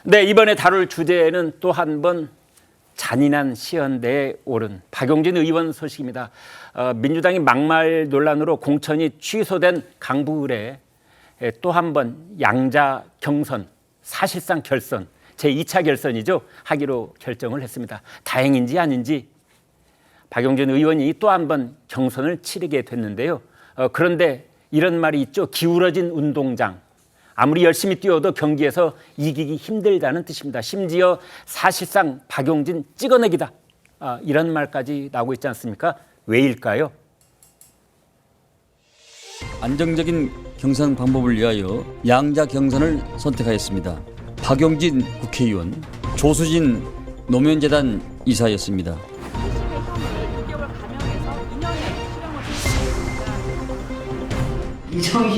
네, 이번에 다룰 주제는 또 한 번 잔인한 시연대에 오른 박용진 의원 소식입니다. 민주당이 막말 논란으로 공천이 취소된 강북을에 또 한 번 양자 경선, 사실상 결선, 제2차 결선이죠. 하기로 결정을 했습니다. 다행인지 아닌지 박용진 의원이 또 한 번 경선을 치르게 됐는데요. 그런데 이런 말이 있죠. 기울어진 운동장. 아무리 열심히 뛰어도 경기에서 이기기 힘들다는 뜻입니다. 심지어 사실상 박용진 찍어내기다. 이런 말까지 나오고 있지 않습니까? 왜일까요? 안정적인 경선 방법을 위하여 양자 경선을 선택하였습니다. 박용진 국회의원, 조수진 노무현재단 이사였습니다. 이정이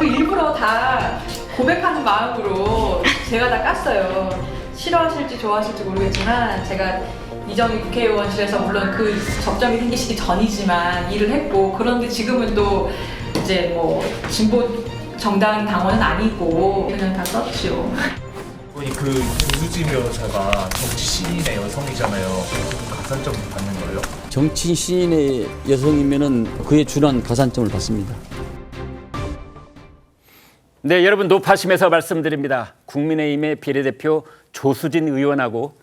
일부러 다 고백하는 마음으로 제가 다 깠어요. 싫어하실지 좋아하실지 모르겠지만 제가 이정희 국회의원실에서 물론 그 접점이 생기시기 전이지만 일을 했고, 그런데 지금은 또 이제 뭐 진보 정당 당원은 아니고 그냥 다 썼죠. 그 조수진 변호사가 정치 신인의 여성이잖아요. 가산점 받는 거예요? 정치 신인의 여성이면은 그에 준한 가산점을 받습니다. 네, 여러분 노파심에서 말씀드립니다. 국민의힘의 비례대표 조수진 의원하고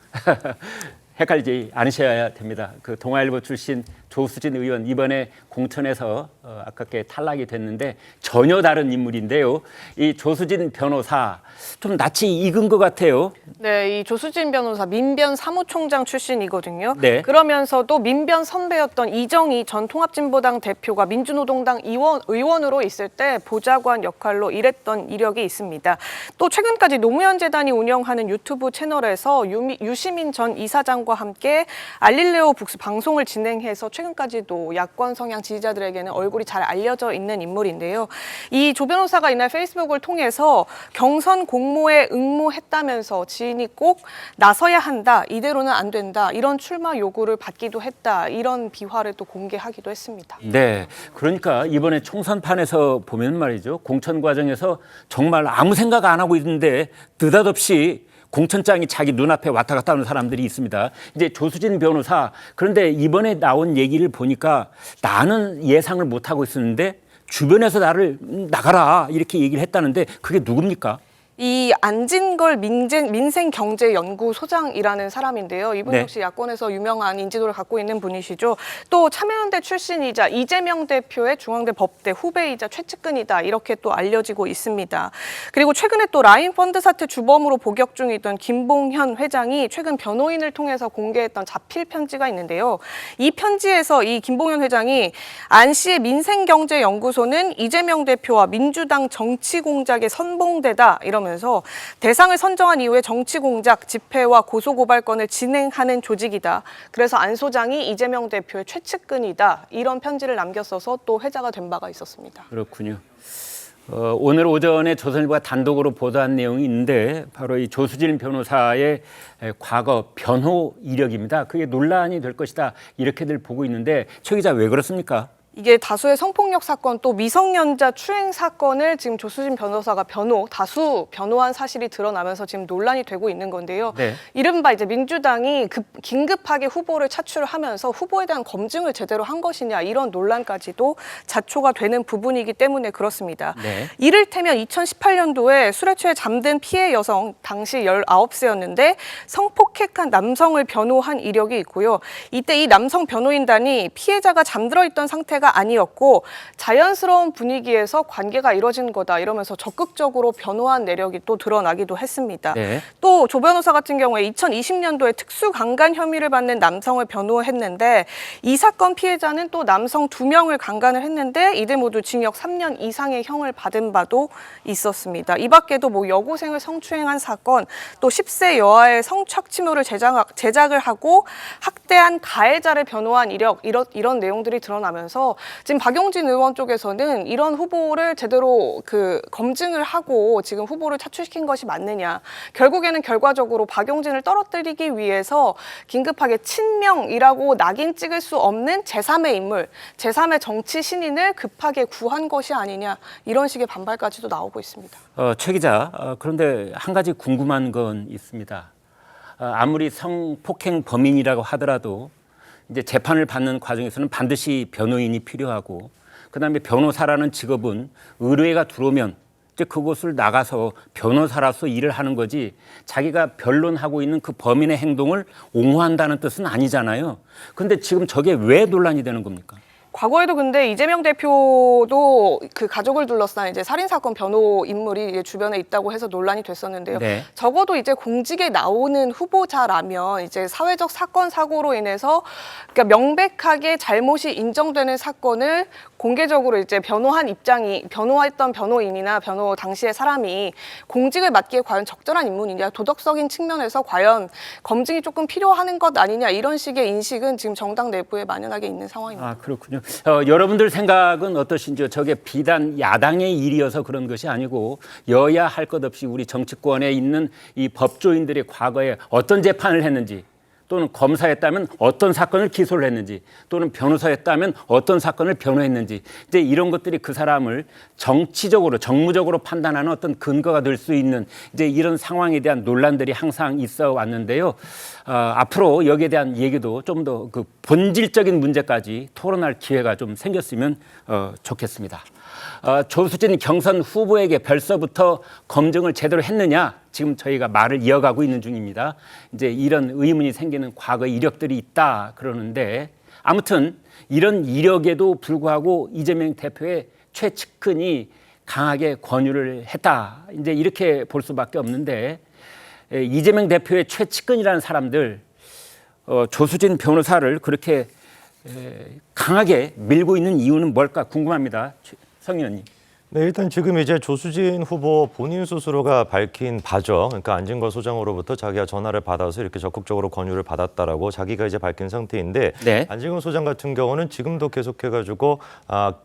헷갈리지 않으셔야 됩니다. 그 동아일보 출신 조수진 의원 이번에 공천에서 아깝게 탈락이 됐는데 전혀 다른 인물인데요. 이 조수진 변호사 좀 낯이 익은 것 같아요. 네, 이 조수진 변호사 민변 사무총장 출신이거든요. 네. 그러면서도 민변 선배였던 이정희 전 통합진보당 대표가 민주노동당 의원으로 있을 때 보좌관 역할로 일했던 이력이 있습니다. 또 최근까지 노무현재단이 운영하는 유튜브 채널에서 유시민 전 이사장과 함께 알릴레오 북스 방송을 진행해서 최근까지도 야권 성향 지지자들에게는 얼굴이 잘 알려져 있는 인물인데요. 이 조 변호사가 이날 페이스북을 통해서 경선 공모에 응모했다면서 지인이 꼭 나서야 한다, 이대로는 안 된다, 이런 출마 요구를 받기도 했다, 이런 비화를 또 공개하기도 했습니다. 네, 그러니까 이번에 총선판에서 보면 말이죠. 공천 과정에서 정말 아무 생각 안 하고 있는데 느닷없이 공천장이 자기 눈앞에 왔다 갔다 하는 사람들이 있습니다. 이제 조수진 변호사, 그런데 이번에 나온 얘기를 보니까 나는 예상을 못하고 있었는데 주변에서 나를 나가라 이렇게 얘기를 했다는데 그게 누굽니까? 이 안진걸 민생경제연구소장이라는 사람인데요. 이분 역시 야권에서 유명한 인지도를 갖고 있는 분이시죠. 또 참여연대 출신이자 이재명 대표의 중앙대 법대 후배이자 최측근이다, 이렇게 또 알려지고 있습니다. 그리고 최근에 또 라인 펀드 사태 주범으로 복역 중이던 김봉현 회장이 최근 변호인을 통해서 공개했던 자필 편지가 있는데요. 이 편지에서 이 김봉현 회장이 안 씨의 민생경제연구소는 이재명 대표와 민주당 정치공작의 선봉대다, 이러면서 대상을 선정한 이후에 정치공작, 집회와 고소고발건을 진행하는 조직이다. 그래서 안 소장이 이재명 대표의 최측근이다, 이런 편지를 남겼어서 또 회자가 된 바가 있었습니다. 그렇군요. 오늘 오전에 조선일보가 단독으로 보도한 내용이 있는데 바로 이 조수진 변호사의 과거 변호 이력입니다. 그게 논란이 될 것이다, 이렇게들 보고 있는데 최 기자, 왜 그렇습니까? 이게 다수의 성폭력 사건, 또 미성년자 추행 사건을 지금 조수진 변호사가 다수 변호한 사실이 드러나면서 지금 논란이 되고 있는 건데요. 네. 이른바 이제 민주당이 긴급하게 후보를 차출하면서 후보에 대한 검증을 제대로 한 것이냐, 이런 논란까지도 자초가 되는 부분이기 때문에 그렇습니다. 네. 이를테면 2018년도에 술에 취해 잠든 피해 여성, 당시 19세였는데 성폭행한 남성을 변호한 이력이 있고요. 이때 이 남성 변호인단이 피해자가 잠들어 있던 상태가 아니었고 자연스러운 분위기에서 관계가 이뤄진 거다, 이러면서 적극적으로 변호한 내력이 또 드러나기도 했습니다. 네. 또 조 변호사 같은 경우에 2020년도에 특수강간 혐의를 받는 남성을 변호했는데 이 사건 피해자는 또 남성 2명을 강간을 했는데 이들 모두 징역 3년 이상의 형을 받은 바도 있었습니다. 이 밖에도 뭐 여고생을 성추행한 사건, 또 10세 여아의 성착취물을 제작을 하고 학대 집대한 가해자를 변호한 이력 이런 내용들이 드러나면서 지금 박용진 의원 쪽에서는 이런 후보를 제대로 검증을 하고 지금 후보를 차출시킨 것이 맞느냐. 결국에는 결과적으로 박용진을 떨어뜨리기 위해서 긴급하게 친명이라고 낙인 찍을 수 없는 제3의 인물, 제3의 정치 신인을 급하게 구한 것이 아니냐. 이런 식의 반발까지도 나오고 있습니다. 최 기자, 그런데 한 가지 궁금한 건 있습니다. 아무리 성폭행 범인이라고 하더라도 이제 재판을 받는 과정에서는 반드시 변호인이 필요하고, 그다음에 변호사라는 직업은 의뢰가 들어오면 이제 그곳을 나가서 변호사로서 일을 하는 거지, 자기가 변론하고 있는 그 범인의 행동을 옹호한다는 뜻은 아니잖아요. 그런데 지금 저게 왜 논란이 되는 겁니까? 과거에도 근데 이재명 대표도 그 가족을 둘러싼 이제 살인사건 변호 인물이 이제 주변에 있다고 해서 논란이 됐었는데요. 네. 적어도 이제 공직에 나오는 후보자라면 이제 사회적 사건 사고로 인해서 그러니까 명백하게 잘못이 인정되는 사건을 공개적으로 이제 변호했던 변호인이나 변호 당시의 사람이 공직을 맡기에 과연 적절한 인물이냐, 도덕적인 측면에서 과연 검증이 조금 필요한 것 아니냐, 이런 식의 인식은 지금 정당 내부에 만연하게 있는 상황입니다. 아, 그렇군요. 여러분들 생각은 어떠신지요? 저게 비단 야당의 일이어서 그런 것이 아니고 여야 할 것 없이 우리 정치권에 있는 이 법조인들이 과거에 어떤 재판을 했는지, 또는 검사였다면 어떤 사건을 기소를 했는지, 또는 변호사였다면 어떤 사건을 변호했는지, 이제 이런 것들이 그 사람을 정치적으로, 정무적으로 판단하는 어떤 근거가 될 수 있는 이제 이런 상황에 대한 논란들이 항상 있어 왔는데요. 앞으로 여기에 대한 얘기도 좀 더 그 본질적인 문제까지 토론할 기회가 좀 생겼으면 좋겠습니다. 조수진 경선 후보에게 벌써부터 검증을 제대로 했느냐? 지금 저희가 말을 이어가고 있는 중입니다. 이제 이런 의문이 생기는 과거 이력들이 있다 그러는데, 아무튼 이런 이력에도 불구하고 이재명 대표의 최측근이 강하게 권유를 했다. 이제 이렇게 볼 수밖에 없는데, 이재명 대표의 최측근이라는 사람들, 조수진 변호사를 그렇게 강하게 밀고 있는 이유는 뭘까 궁금합니다. 성 의원님. 네, 일단 지금 이제 조수진 후보 본인 스스로가 밝힌 바죠. 그러니까 안진걸 소장으로부터 자기가 전화를 받아서 이렇게 적극적으로 권유를 받았다라고 자기가 이제 밝힌 상태인데, 네. 안진걸 소장 같은 경우는 지금도 계속해가지고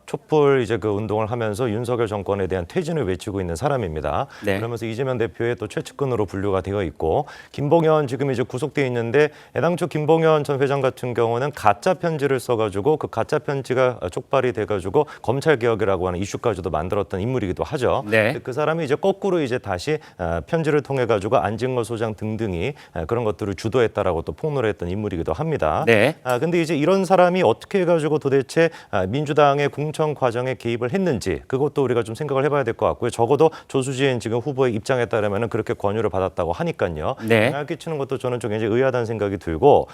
촛불 이제 그 운동을 하면서 윤석열 정권에 대한 퇴진을 외치고 있는 사람입니다. 네. 그러면서 이재명 대표의 또 최측근으로 분류가 되어 있고, 김봉현 지금 이제 구속돼 있는데, 애당초 김봉현 전 회장 같은 경우는 가짜 편지를 써가지고 그 가짜 편지가 촉발이 돼가지고 검찰 개혁이라고 하는 이슈까지도 만들었던 인물이기도 하죠. 네. 그 사람이 이제 거꾸로 이제 다시 편지를 통해 가지고 안진걸 소장 등등이 그런 것들을 주도했다라고 또 폭로를 했던 인물이기도 합니다. 네. 근데 이제 이런 사람이 어떻게 해가지고 도대체 민주당의 공천 과정에 개입을 했는지, 그것도 우리가 좀 생각을 해봐야 될 것 같고요. 적어도 조수진 지금 후보의 입장에 따르면은 그렇게 권유를 받았다고 하니까요. 네. 영향을 끼치는 것도 저는 좀 굉장히 의아하다는 생각이 들고,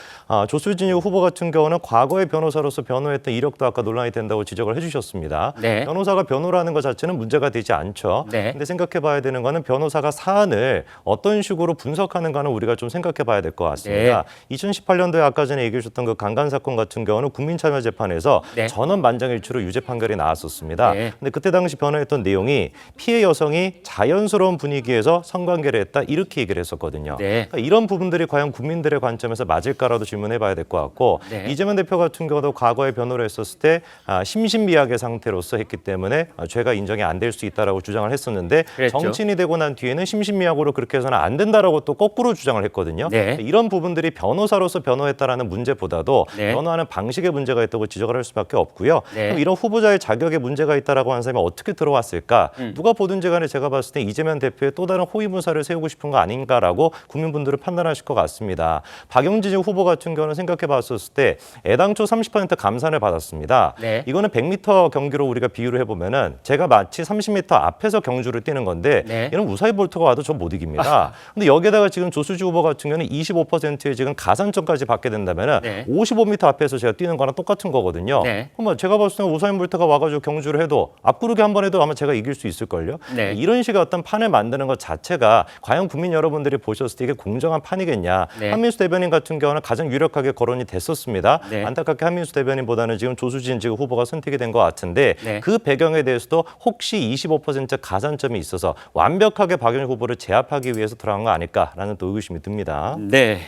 조수진 후보 같은 경우는 과거의 변호사로서 변호했던 이력도 아까 논란이 된다고 지적을 해주셨습니다. 네. 변호사가 변호라는 것 자체는 문제가 되지 않죠. 네. 근데 생각해봐야 되는 거는 변호사가 사안을 어떤 식으로 분석하는가는 우리가 좀 생각해봐야 될 것 같습니다. 2018년도에 아까 전에 얘기해 주셨던 그 강간 사건 같은 경우는 국민참여재판에서 네. 전원 만장일치로 유죄 판결이 나왔었습니다. 네. 근데 그때 당시 변호했던 내용이 피해 여성이 자연스러운 분위기에서 성관계를 했다, 이렇게 얘기를 했었거든요. 네. 그러니까 이런 부분들이 과연 국민들의 관점에서 맞을까라도 질문해봐야 될 것 같고, 네. 이재명 대표 같은 경우도 과거에 변호를 했었을 때 심신미약의 상태로서 했기 때문에 죄가 인정이 안 될 수 있다라고 주장을 했었는데, 그랬죠. 정치인이 되고 난 뒤에는 심신미약으로 그렇게 해서는 안 된다라고 또 거꾸로 주장을 했거든요. 네. 이런 부분들이 변호사로서 변호했다라는 문제보다도 네. 변호하는 방식에 문제가 있다고 지적을 할 수밖에 없고요. 네. 그럼 이런 후보자의 자격에 문제가 있다라고 하는 사람이 어떻게 들어왔을까? 누가 보든지 간에 제가 봤을 때 이재명 대표의 또 다른 호위무사를 세우고 싶은 거 아닌가라고 국민분들은 판단하실 것 같습니다. 박용진 후보 같은 경우는 생각해 봤었을 때 애당초 30% 감산을 받았습니다. 네. 이거는 100m 경기로 우리가 비유를 해보면은 제가 마치 30m 앞에서 경주를 뛰는 건데, 네. 얘는 우사인 볼트가 와도 저 못 이깁니다. 근데 여기에다가 지금 조수지 후보 같은 경우는 25%의 지금 가산점까지 받게 된다면은 네. 55m 앞에서 제가 뛰는 거랑 똑같은 거거든요. 네. 그러면 제가 봤을 때 우사인 볼트가 와가지고 경주를 해도 앞구르기 한 번 해도 아마 제가 이길 수 있을걸요. 네. 이런 식의 어떤 판을 만드는 것 자체가 과연 국민 여러분들이 보셨을 때 이게 공정한 판이겠냐. 네. 한민수 대변인 같은 경우는 가장 유력하게 거론이 됐었습니다. 네. 안타깝게 한민수 대변인보다는 지금 조수진 지금 후보가 선택이 된 것 같은데, 네. 그 배경에 대해서도 혹시 25% 가산점이 있어서 완벽하게 박영일 후보를 제압하기 위해서 들어간 거 아닐까라는 또 의구심이 듭니다. 네.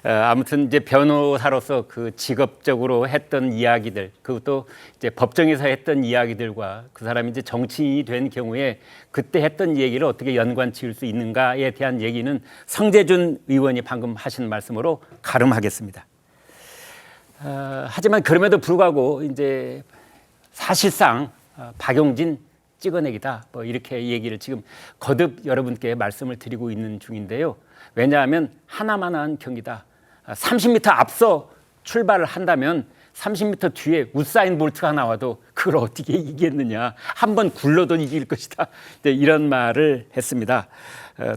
아무튼 이제 변호사로서 그 직업적으로 했던 이야기들, 그것도 이제 법정에서 했던 이야기들과 그 사람이 이제 정치인이 된 경우에 그때 했던 얘기를 어떻게 연관 지을 수 있는가에 대한 얘기는 성재준 의원이 방금 하신 말씀으로 가름하겠습니다. 하지만 그럼에도 불구하고 이제 사실상 박용진 찍어내기다, 뭐 이렇게 얘기를 지금 거듭 여러분께 말씀을 드리고 있는 중인데요. 왜냐하면 하나만한 경기다. 30m 앞서 출발을 한다면 30m 뒤에 우사인 볼트가 나와도 그걸 어떻게 이기겠느냐. 한번 굴러도 이길 것이다. 이런 말을 했습니다.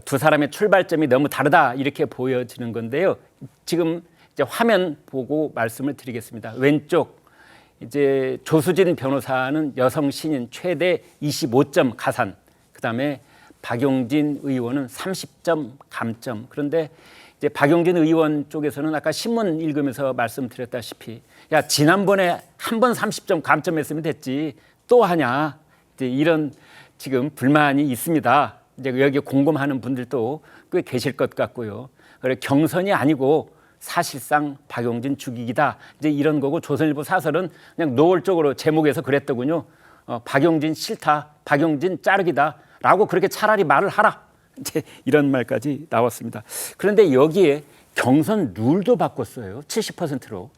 두 사람의 출발점이 너무 다르다 이렇게 보여지는 건데요. 지금 이제 화면 보고 말씀을 드리겠습니다. 왼쪽 이제 조수진 변호사는 여성 신인 최대 25점 가산. 그다음에 박용진 의원은 30점 감점. 그런데 이제 박용진 의원 쪽에서는 아까 신문 읽으면서 말씀드렸다시피 야 지난번에 한 번 30점 감점했으면 됐지 또 하냐 이제 이런 지금 불만이 있습니다. 이제 여기 공감하는 분들도 꽤 계실 것 같고요. 그래 경선이 아니고 사실상 박용진 죽이기다 이제 이런 거고 조선일보 사설은 그냥 노골적으로 제목에서 그랬더군요. 박용진 싫다, 박용진 자르기다라고 그렇게 차라리 말을 하라. 이제 이런 말까지 나왔습니다. 그런데 여기에 경선 룰도 바꿨어요. 70%로.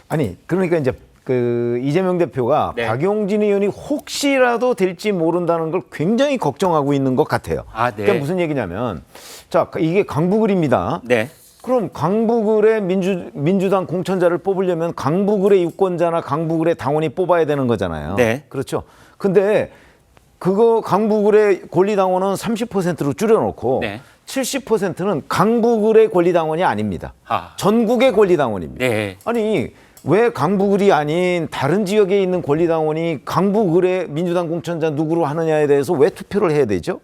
아니 그러니까 이제 그 이재명 대표가 네. 박용진 의원이 혹시라도 될지 모른다는 걸 굉장히 걱정하고 있는 것 같아요. 아, 네. 그러니까 무슨 얘기냐면 자 이게 강북을입니다. 네. 그럼 강북을의 민주당 공천자를 뽑으려면 강북을의 유권자나 강북을의 당원이 뽑아야 되는 거잖아요. 네. 그렇죠. 근데 그거 강북을의 권리당원은 30%로 줄여놓고 네. 70%는 강북을의 권리당원이 아닙니다. 아. 전국의 권리당원입니다. 네. 아니 왜 강북을이 아닌 다른 지역에 있는 권리당원이 강북을의 민주당 공천자 누구로 하느냐에 대해서 왜 투표를 해야 되죠?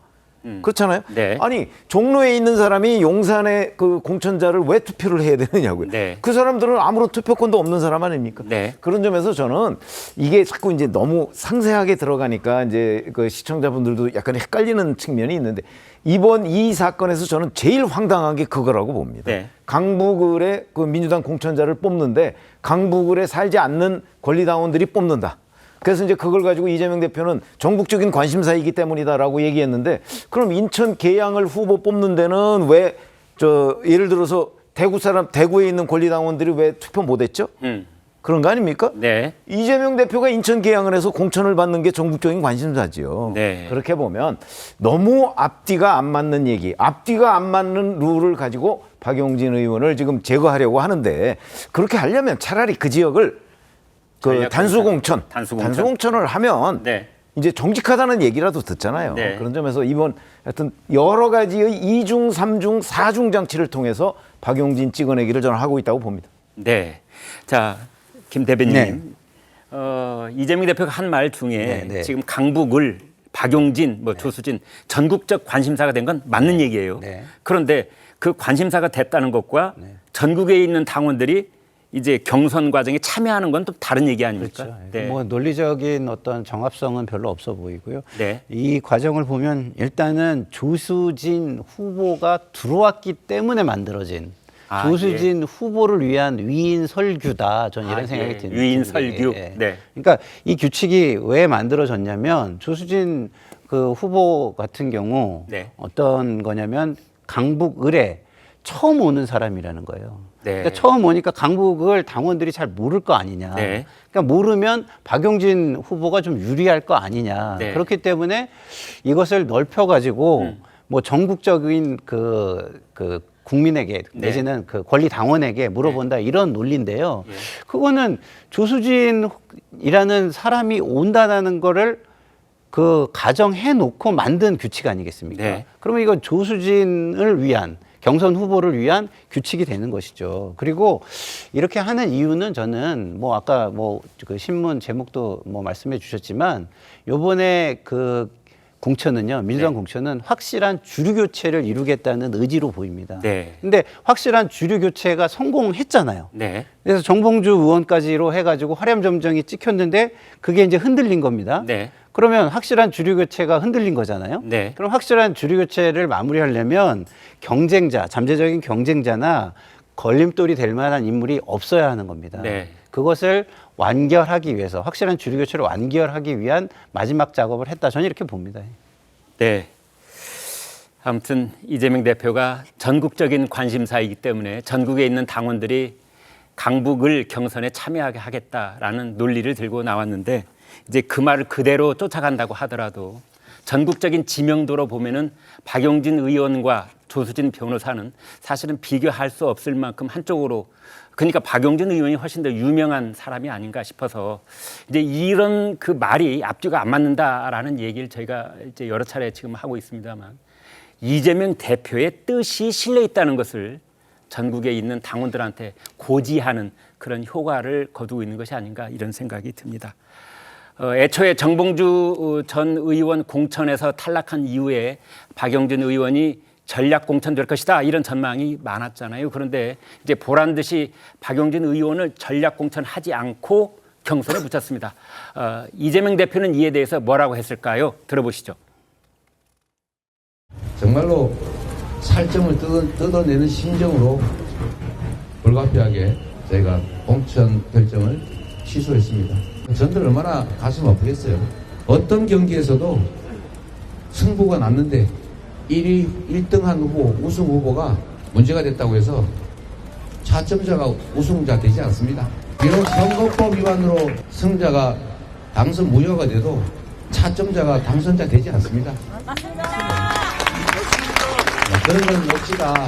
그렇잖아요. 네. 아니 종로에 있는 사람이 용산의 그 공천자를 왜 투표를 해야 되느냐고요. 네. 그 사람들은 아무런 투표권도 없는 사람 아닙니까? 네. 그런 점에서 저는 이게 자꾸 이제 너무 상세하게 들어가니까 이제 그 시청자분들도 약간 헷갈리는 측면이 있는데 이번 이 사건에서 저는 제일 황당한 게 그거라고 봅니다. 네. 강북을의 그 민주당 공천자를 뽑는데 강북을에 살지 않는 권리당원들이 뽑는다. 그래서 이제 그걸 가지고 이재명 대표는 전국적인 관심사이기 때문이다라고 얘기했는데 그럼 인천 계양을 후보 뽑는 데는 왜 저 예를 들어서 대구에 있는 권리당원들이 왜 투표 못했죠? 그런 거 아닙니까? 네. 이재명 대표가 인천 계양을 해서 공천을 받는 게 전국적인 관심사지요. 네. 그렇게 보면 너무 앞뒤가 안 맞는 얘기, 앞뒤가 안 맞는 룰을 가지고 박용진 의원을 지금 제거하려고 하는데 그렇게 하려면 차라리 그 지역을 그 단수공천을 하면 네. 이제 정직하다는 얘기라도 듣잖아요. 네. 그런 점에서 이번 하여튼 여러 가지의 2중, 3중, 4중 장치를 통해서 박용진 찍어내기를 저는 하고 있다고 봅니다. 네. 자, 김 대변인. 네. 이재명 대표가 한 말 중에 네, 네. 지금 강북을 박용진, 조수진 전국적 관심사가 된 건 맞는 얘기예요. 네. 그런데 그 관심사가 됐다는 것과 전국에 있는 당원들이 이제 경선 과정에 참여하는 건 또 다른 얘기 아닙니까? 그렇죠. 네. 뭐 논리적인 어떤 정합성은 별로 없어 보이고요. 네. 이 과정을 보면 일단은 조수진 후보가 들어왔기 때문에 만들어진 조수진 후보를 위한 위인 설규다. 저는 이런 생각이 듭니다. 위인 설규. 예. 네. 그러니까 이 규칙이 왜 만들어졌냐면 조수진 그 후보 같은 경우 네. 어떤 거냐면 강북을에 처음 오는 사람이라는 거예요. 네. 그러니까 처음 오니까 강북을 당원들이 잘 모를 거 아니냐. 네. 그러니까 모르면 박용진 후보가 좀 유리할 거 아니냐. 네. 그렇기 때문에 이것을 넓혀가지고 뭐 전국적인 그 국민에게 네. 내지는 그 권리 당원에게 물어본다 이런 논리인데요. 그거는 조수진이라는 사람이 온다는 거를 그 가정해 놓고 만든 규칙 아니겠습니까? 네. 그러면 이건 조수진을 위한 경선 후보를 위한 규칙이 되는 것이죠. 그리고 이렇게 하는 이유는 저는 뭐 아까 뭐 그 신문 제목도 뭐 말씀해 주셨지만 요번에 그 공천은요, 민주당 공천은 확실한 주류 교체를 이루겠다는 의지로 보입니다. 네. 근데 확실한 주류 교체가 성공했잖아요. 네. 그래서 정봉주 의원까지로 해가지고 화렴점정이 찍혔는데 그게 이제 흔들린 겁니다. 네. 그러면 확실한 주류 교체가 흔들린 거잖아요. 네. 그럼 확실한 주류 교체를 마무리하려면 경쟁자, 잠재적인 경쟁자나 걸림돌이 될 만한 인물이 없어야 하는 겁니다. 네. 그것을 완결하기 위해서 확실한 주류 교체를 완결하기 위한 마지막 작업을 했다. 저는 이렇게 봅니다. 네. 아무튼 이재명 대표가 전국적인 관심사이기 때문에 전국에 있는 당원들이 강북을 경선에 참여하게 하겠다라는 논리를 들고 나왔는데 이제 그 말을 그대로 쫓아간다고 하더라도 전국적인 지명도로 보면은 박용진 의원과 조수진 변호사는 사실은 비교할 수 없을 만큼 한쪽으로, 그러니까 박용진 의원이 훨씬 더 유명한 사람이 아닌가 싶어서 이제 이런 그 말이 앞뒤가 안 맞는다라는 얘기를 저희가 이제 여러 차례 지금 하고 있습니다만, 이재명 대표의 뜻이 실려 있다는 것을 전국에 있는 당원들한테 고지하는 그런 효과를 거두고 있는 것이 아닌가 이런 생각이 듭니다. 애초에 정봉주 전 의원 공천에서 탈락한 이후에 박용진 의원이 전략 공천될 것이다 이런 전망이 많았잖아요. 그런데 이제 보란 듯이 박용진 의원을 전략 공천하지 않고 경선에 붙였습니다. 이재명 대표는 이에 대해서 뭐라고 했을까요? 들어보시죠. 정말로 살점을 뜯어내는 심정으로 불가피하게 저희가 공천 결정을 취소했습니다. 전들 얼마나 가슴 아프겠어요. 어떤 경기에서도 승부가 났는데 1등한 후보, 우승 후보가 문제가 됐다고 해서 차점자가 우승자 되지 않습니다. 비록 선거법 위반으로 승자가 당선 무효가 돼도 차점자가 당선자 되지 않습니다. 그런 건 몫이다.